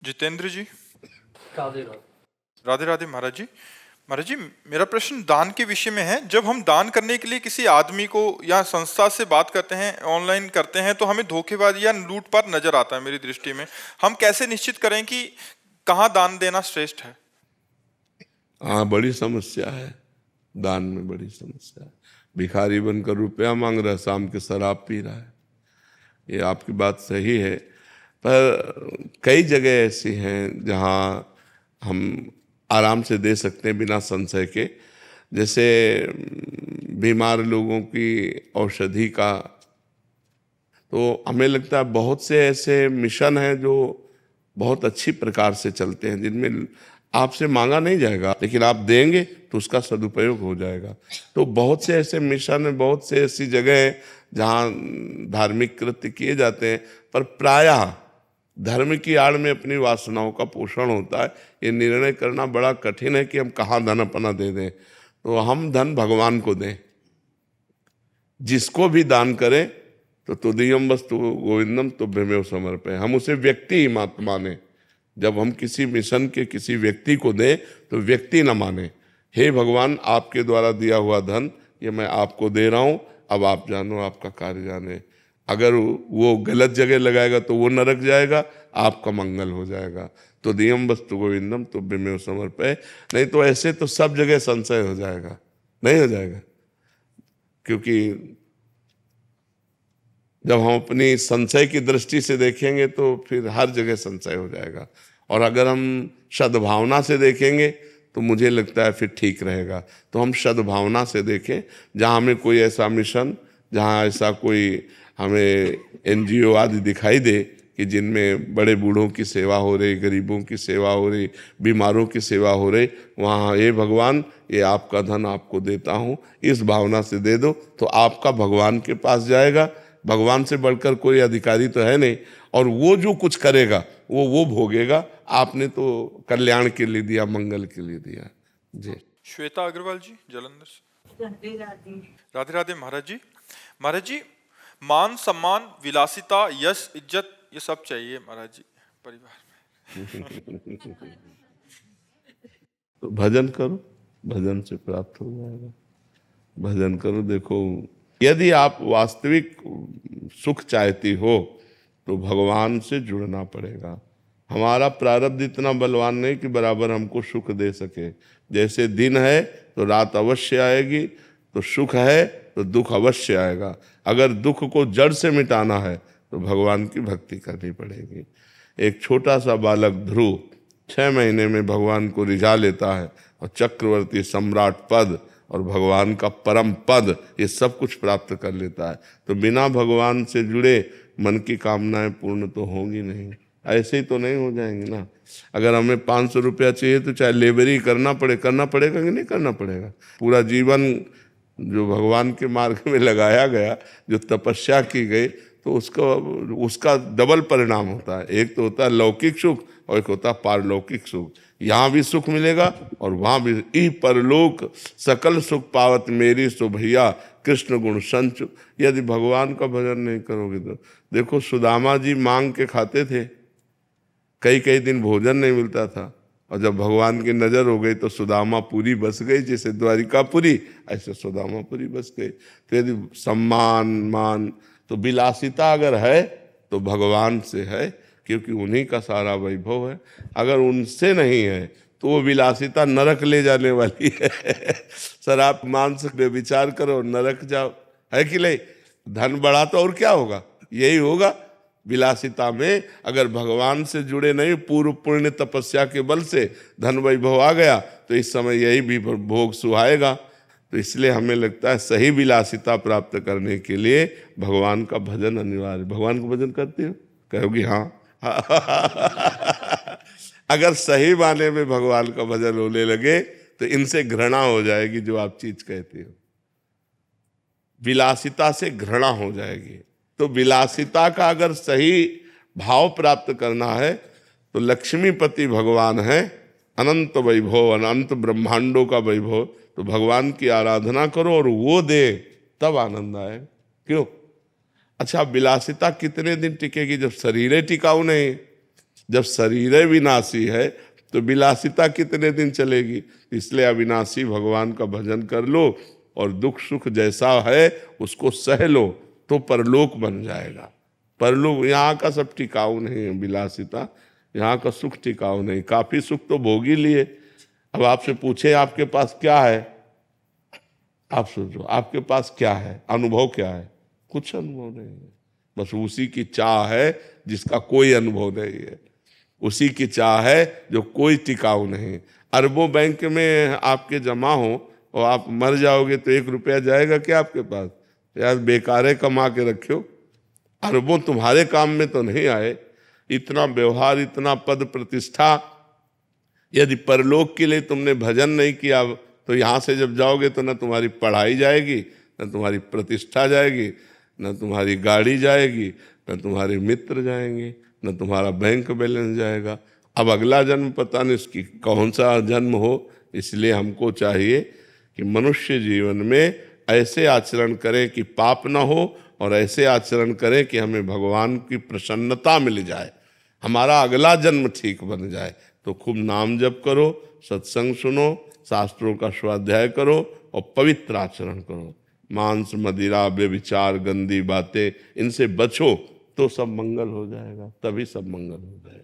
जितेंद्र जी, राधे राधे। राधे राधे महाराज जी। महाराज जी, मेरा प्रश्न दान के विषय में है। जब हम दान करने के लिए किसी आदमी को या संस्था से बात करते हैं, ऑनलाइन करते हैं, तो हमें धोखेबाजी या लूटपाट नजर आता है। मेरी दृष्टि में हम कैसे निश्चित करें कि कहाँ दान देना श्रेष्ठ है? हाँ, बड़ी समस्या है। दान में बड़ी समस्या है। भिखारी बनकर रुपया मांग रहा है, शाम के शराब पी रहा है। ये आपकी बात सही है, पर कई जगह ऐसी हैं जहाँ हम आराम से दे सकते हैं बिना संशय के। जैसे बीमार लोगों की औषधि का, तो हमें लगता है बहुत से ऐसे मिशन हैं जो बहुत अच्छी प्रकार से चलते हैं, जिनमें आपसे मांगा नहीं जाएगा, लेकिन आप देंगे तो उसका सदुपयोग हो जाएगा। तो बहुत से ऐसे मिशन हैं, बहुत से ऐसी जगह हैं जहाँ धार्मिक कृत्य किए जाते हैं, पर प्रायः धर्म की आड़ में अपनी वासनाओं का पोषण होता है। ये निर्णय करना बड़ा कठिन है कि हम कहाँ धन अपना दे दें। तो हम धन भगवान को दें। जिसको भी दान करें तो तुदीयम वस्तु गोविंदम तुभ्यमेव समर्पय, हम उसे व्यक्ति ही मत माने। जब हम किसी मिशन के किसी व्यक्ति को दें तो व्यक्ति न माने। हे भगवान, आपके द्वारा दिया हुआ धन ये मैं आपको दे रहा हूं, अब आप जानो, आपका कार्य जाने। अगर वो गलत जगह लगाएगा तो वो नरक जाएगा, आपका मंगल हो जाएगा। तो दियम वस्तु गोविंदम तुभ्यमेव समर्पय। नहीं तो ऐसे तो सब जगह संशय हो जाएगा, नहीं हो जाएगा। क्योंकि जब हम अपनी संशय की दृष्टि से देखेंगे तो फिर हर जगह संशय हो जाएगा। और अगर हम सद्भावना से देखेंगे तो मुझे लगता है फिर ठीक रहेगा। तो हम सद्भावना से देखें। जहाँ हमें कोई ऐसा मिशन, जहाँ ऐसा कोई हमें NGO आदि दिखाई दे कि जिनमें बड़े बूढ़ों की सेवा हो रही, गरीबों की सेवा हो रही, बीमारों की सेवा हो रही, वहाँ हे भगवान, ये आपका धन आपको देता हूँ, इस भावना से दे दो, तो आपका भगवान के पास जाएगा। भगवान से बढ़कर कोई अधिकारी तो है नहीं, और वो जो कुछ करेगा वो भोगेगा। आपने तो कल्याण के लिए दिया, मंगल के लिए दिया। जी। श्वेता अग्रवाल जी, जलंधर से। राधे राधे। राधे राधे महाराज जी। महाराज जी, मान सम्मान, विलासिता, यश, इज्जत, ये सब चाहिए महाराज जी परिवार में। तो भजन करो, भजन से प्राप्त हो जाएगा। भजन करो। देखो, यदि आप वास्तविक सुख चाहती हो तो भगवान से जुड़ना पड़ेगा। हमारा प्रारब्ध इतना बलवान नहीं कि बराबर हमको सुख दे सके। जैसे दिन है तो रात अवश्य आएगी, तो सुख है तो दुख अवश्य आएगा। अगर दुख को जड़ से मिटाना है तो भगवान की भक्ति करनी पड़ेगी। एक छोटा सा बालक ध्रुव 6 महीने में भगवान को रिझा लेता है, और चक्रवर्ती, सम्राट पद और भगवान का परम पद, ये सब कुछ प्राप्त कर लेता है। तो बिना भगवान से जुड़े मन की कामनाएं पूर्ण तो होंगी नहीं। ऐसे ही तो नहीं हो जाएंगी ना। अगर हमें 500 रुपया चाहिए तो चाहे लेबरी करना पड़ेगा कि नहीं करना पड़ेगा। पूरा जीवन जो भगवान के मार्ग में लगाया गया, जो तपस्या की गई, तो उसका डबल परिणाम होता है। एक तो होता है लौकिक सुख और एक होता है पारलौकिक सुख। यहाँ भी सुख मिलेगा और वहाँ भी। ई परलोक सकल सुख पावत मेरी सो भैया, कृष्ण गुण संच। यदि भगवान का भजन नहीं करोगे तो देखो, सुदामा जी मांग के खाते थे, कई कई दिन भोजन नहीं मिलता था, और जब भगवान की नजर हो गई तो सुदामापुरी बस गई। जैसे द्वारिकापुरी, ऐसे सुदामापुरी बस गई। तो यदि सम्मान, मान, तो विलासिता अगर है तो भगवान से है, क्योंकि उन्हीं का सारा वैभव है। अगर उनसे नहीं है तो वो विलासिता नरक ले जाने वाली है। शराब मांस पे विचार करो, नरक जाओ, है कि नहीं। धन बढ़ा तो और क्या होगा, यही होगा। विलासिता में अगर भगवान से जुड़े नहीं, पूर्व पुण्य तपस्या के बल से धन वैभव आ गया, तो इस समय यही भी भोग सुहाएगा। तो इसलिए हमें लगता है सही विलासिता प्राप्त करने के लिए भगवान का भजन अनिवार्य। भगवान का भजन करते हो, कहोगी हाँ। अगर सही माने में भगवान का भजन होने लगे तो इनसे घृणा हो जाएगी, जो आप चीज कहते हो। विलासिता से घृणा हो जाएगी। तो विलासिता का अगर सही भाव प्राप्त करना है तो लक्ष्मीपति भगवान है, अनंत वैभव, अनंत ब्रह्मांडों का वैभव। तो भगवान की आराधना करो और वो दे, तब आनंद आए। क्यों? अच्छा, विलासिता कितने दिन टिकेगी जब शरीर टिकाऊ नहीं। जब शरीर विनाशी है तो विलासिता कितने दिन चलेगी? इसलिए अविनाशी भगवान का भजन कर लो और दुख सुख जैसा है उसको सह लो तो परलोक बन जाएगा। परलोक यहाँ का सब टिकाऊ नहीं है, विलासिता यहाँ का सुख टिकाऊ नहीं। काफी सुख तो भोग ही लिए। अब आपसे पूछे आपके पास क्या है, आप सोचो आपके पास क्या है, अनुभव क्या है? कुछ अनुभव नहीं है। बस उसी की चाह है जिसका कोई अनुभव नहीं है, उसी की चाह है जो कोई टिकाऊ नहीं। अरबों बैंक में आपके जमा हो और आप मर जाओगे तो 1 रुपया जाएगा क्या आपके पास? यार बेकारे कमा के रखो, अरबों तुम्हारे काम में तो नहीं आए। इतना व्यवहार, इतना पद प्रतिष्ठा, यदि परलोक के लिए तुमने भजन नहीं किया तो यहाँ से जब जाओगे तो न तुम्हारी पढ़ाई जाएगी, न तुम्हारी प्रतिष्ठा जाएगी, न तुम्हारी गाड़ी जाएगी, न तुम्हारे मित्र जाएंगे, न तुम्हारा बैंक बैलेंस जाएगा। अब अगला जन्म पता नहीं इसकी कौन सा जन्म हो। इसलिए हमको चाहिए कि मनुष्य जीवन में ऐसे आचरण करें कि पाप ना हो और ऐसे आचरण करें कि हमें भगवान की प्रसन्नता मिल जाए, हमारा अगला जन्म ठीक बन जाए। तो खूब नाम जप करो, सत्संग सुनो, शास्त्रों का स्वाध्याय करो और पवित्र आचरण करो। मांस मदिरा व्यभिचार गंदी बातें इनसे बचो तो सब मंगल हो जाएगा, तभी सब मंगल हो जाएगा।